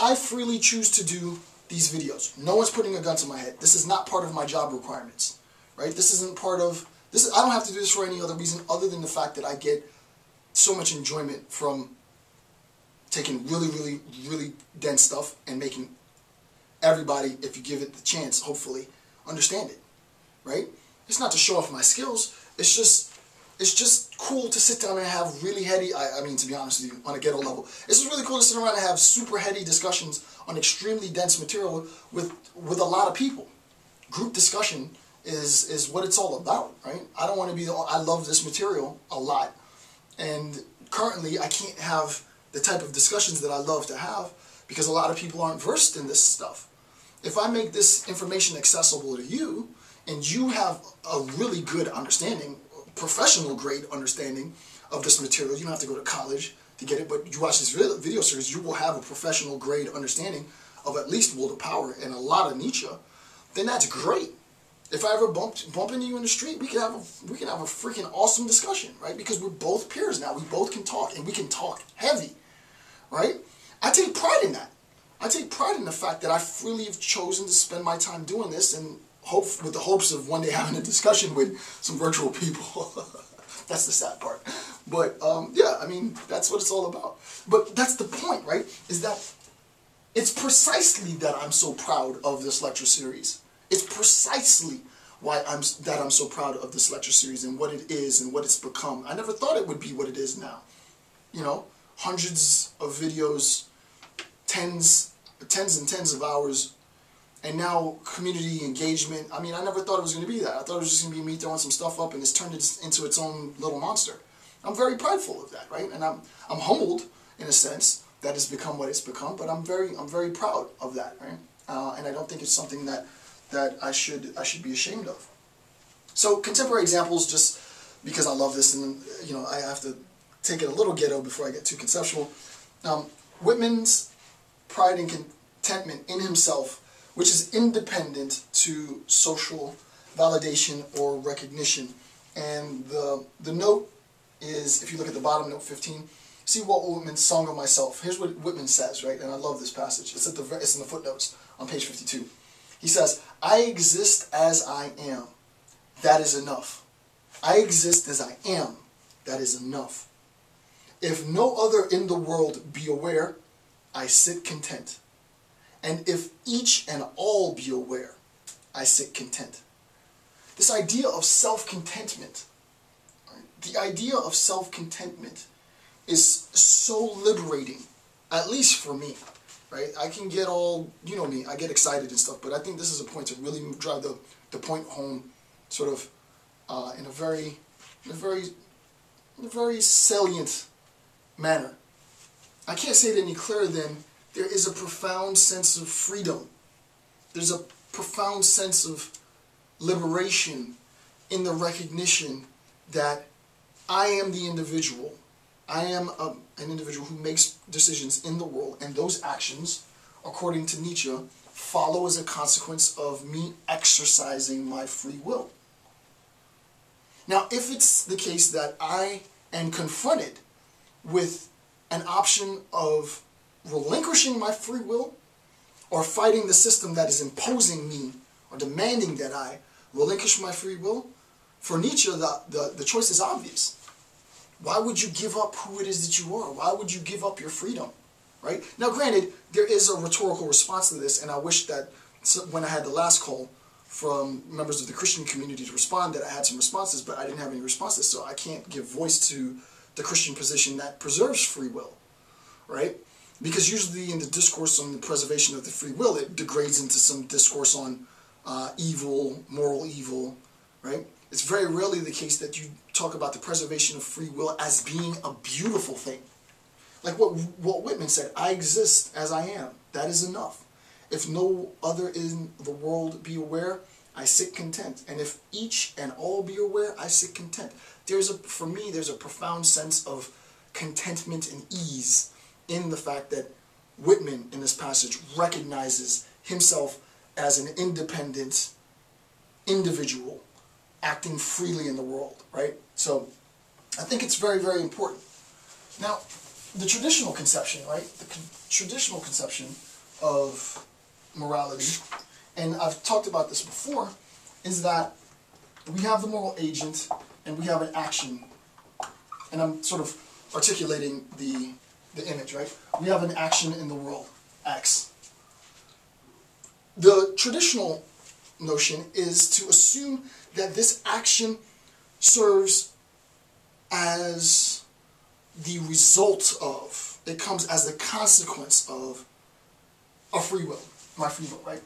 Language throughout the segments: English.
I freely choose to do these videos. No one's putting a gun to my head. This is not part of my job requirements, right? This isn't part of, I don't have to do this for any other reason other than the fact that I get so much enjoyment from taking really, really, really dense stuff and making everybody, if you give it the chance, hopefully, understand it, right? It's not to show off my skills. It's just cool to sit down and have really heady, I mean, to be honest with you, on a ghetto level, it's just really cool to sit around and have super heady discussions on extremely dense material with a lot of people. Group discussion is what it's all about, right? I don't want to be I love this material a lot, and currently I can't have the type of discussions that I love to have because a lot of people aren't versed in this stuff. If I make this information accessible to you, and you have a really good understanding, professional grade understanding of this material, you don't have to go to college to get it, but you watch this video series, you will have a professional grade understanding of at least Will to Power and a lot of Nietzsche, then that's great. If I ever bump into you in the street, we can have a freaking awesome discussion, right? Because we're both peers now. We both can talk, and we can talk heavy, right? I take pride in that. I take pride in the fact that I freely have chosen to spend my time doing this, and with the hopes of one day having a discussion with some virtual people. That's the sad part. But yeah, I mean, that's what it's all about. But that's the point, right? Is that it's precisely that I'm so proud of this lecture series. It's precisely why I'm so proud of this lecture series and what it is and what it's become. I never thought it would be what it is now. You know, hundreds of videos, tens and tens of hours, and now community engagement. I mean, I never thought it was going to be that. I thought it was just going to be me throwing some stuff up and it's turned into its own little monster. I'm very prideful of that, right? And I'm humbled in a sense that it's become what it's become, but I'm very proud of that, right? And I don't think it's something that I should be ashamed of. So contemporary examples, just because I love this, and you know I have to take it a little ghetto before I get too conceptual. Whitman's pride and contentment in himself, which is independent to social validation or recognition. And the note is, if you look at the bottom, note 15, see Walt Whitman's Song of Myself. Here's what Whitman says, right? And I love this passage. It's in the footnotes on page 52. He says, "I exist as I am. That is enough. I exist as I am. That is enough. If no other in the world be aware, I sit content. And if each and all be aware, I sit content." This idea of self-contentment, right? The idea of self-contentment is so liberating, at least for me, right? I can get all, you know me, I get excited and stuff, but I think this is a point to really drive the point home sort of in a very salient manner. I can't say it any clearer than there is a profound sense of freedom. There's a profound sense of liberation in the recognition that I am the individual. I am an individual who makes decisions in the world, and those actions, according to Nietzsche, follow as a consequence of me exercising my free will. Now, if it's the case that I am confronted with an option of relinquishing my free will or fighting the system that is imposing me or demanding that I relinquish my free will, for Nietzsche, the choice is obvious. Why would you give up who it is that you are? Why would you give up your freedom? Right? Now, granted, there is a rhetorical response to this, and I wish that when I had the last call from members of the Christian community to respond, that I had some responses, but I didn't have any responses, so I can't give voice to the Christian position that preserves free will, right? Because usually in the discourse on the preservation of the free will, it degrades into some discourse on evil, moral evil, right? It's very rarely the case that you talk about the preservation of free will as being a beautiful thing. Like what Whitman said, I exist as I am. That is enough. If no other in the world be aware, I sit content. And if each and all be aware, I sit content. For me, there's a profound sense of contentment and ease in the fact that Whitman, in this passage, recognizes himself as an independent individual acting freely in the world, right? So I think it's very, very important. Now, the traditional conception, right? The traditional conception of morality, and I've talked about this before, is that we have the moral agent and we have an action. And I'm sort of articulating the image, right? We have an action in the world, X. The traditional notion is to assume that this action serves as the result of, it comes as the consequence of a free will, my free will, right?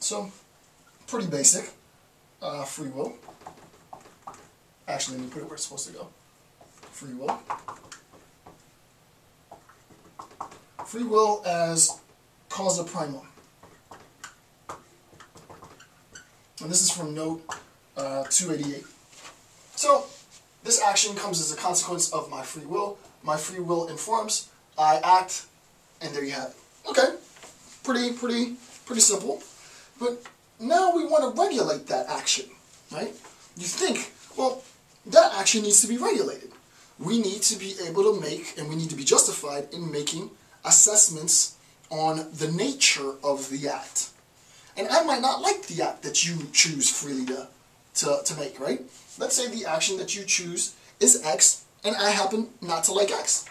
So, pretty basic, free will. Actually, let me put it where it's supposed to go. Free will. Free will as causa primum. And this is from note 288. So, this action comes as a consequence of my free will. My free will informs, I act, and there you have it. Okay, pretty simple. But now we want to regulate that action, right? You think, well, that action needs to be regulated. We need to be able to make, and we need to be justified in making assessments on the nature of the act. And I might not like the act that you choose freely to make, right? Let's say the action that you choose is X, and I happen not to like X.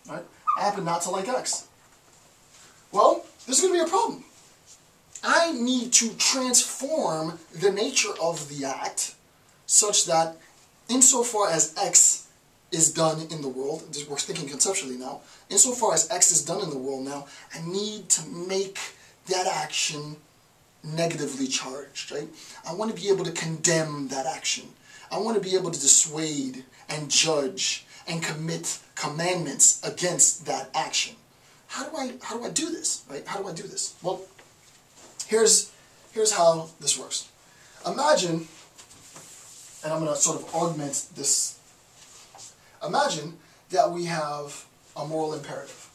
Right? I happen not to like X. Well, there's going to be a problem. I need to transform the nature of the act such that insofar as X is done in the world, we're thinking conceptually now, insofar as X is done in the world now, I need to make that action negatively charged, right? I want to be able to condemn that action. I want to be able to dissuade and judge and commit commandments against that action. How do I do this, right? How do I do this? Well, here's how this works. Imagine, and I'm going to sort of augment this. Imagine that we have a moral imperative.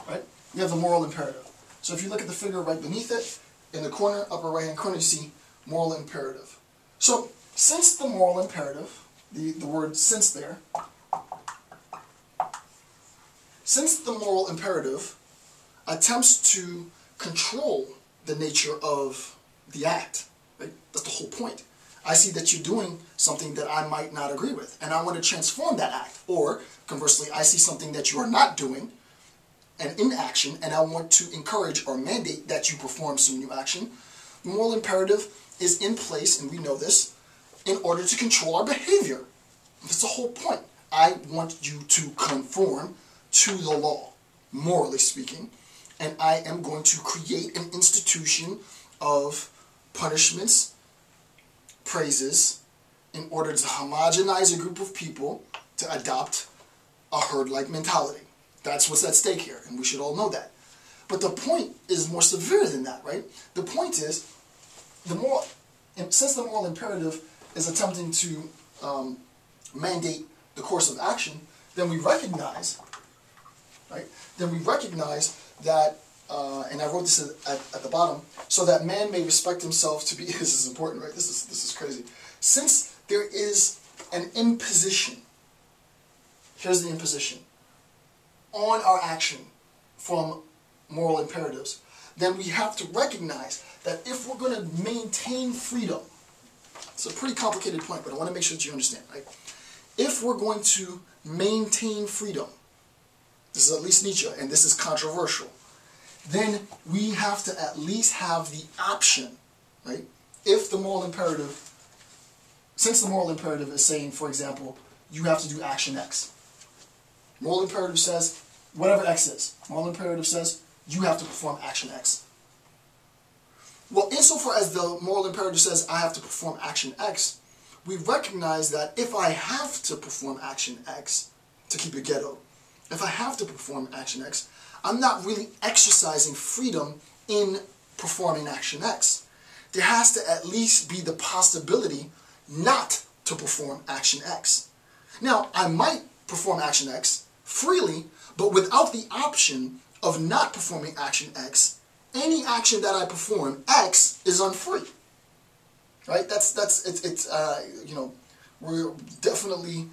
Right? We have the moral imperative. So if you look at the figure right beneath it, in the corner, upper right hand corner, you see moral imperative. So since the moral imperative, the word since there, since the moral imperative attempts to control the nature of the act, right? That's the whole point. I see that you're doing something that I might not agree with, and I want to transform that act. Or, conversely, I see something that you are not doing, an inaction, and I want to encourage or mandate that you perform some new action. The moral imperative is in place, and we know this, in order to control our behavior. That's the whole point. I want you to conform to the law, morally speaking, and I am going to create an institution of punishments, praises, in order to homogenize a group of people to adopt a herd-like mentality. That's what's at stake here, and we should all know that. But the point is more severe than that, right? The point is, since the moral imperative is attempting to mandate the course of action, then we recognize, right? Then we recognize that, and I wrote this at the bottom, so that man may respect himself to be. This is important, right? This is crazy. Since there is an imposition, here's the imposition, on our action from moral imperatives, then we have to recognize that if we're going to maintain freedom, it's a pretty complicated point, but I want to make sure that you understand, right? If we're going to maintain freedom, this is at least Nietzsche, and this is controversial, then we have to at least have the option, right? If the moral imperative, since the moral imperative is saying, for example, you have to do action X. Moral imperative says, whatever X is, moral imperative says, you have to perform action X. Well, insofar as the moral imperative says, I have to perform action X, we recognize that if I have to perform action X, to keep it ghetto, if I have to perform action X, I'm not really exercising freedom in performing action X. There has to at least be the possibility not to perform action X. Now, I might perform action X freely, but without the option of not performing action X, any action that I perform, X, is unfree. Right? You know, we're definitely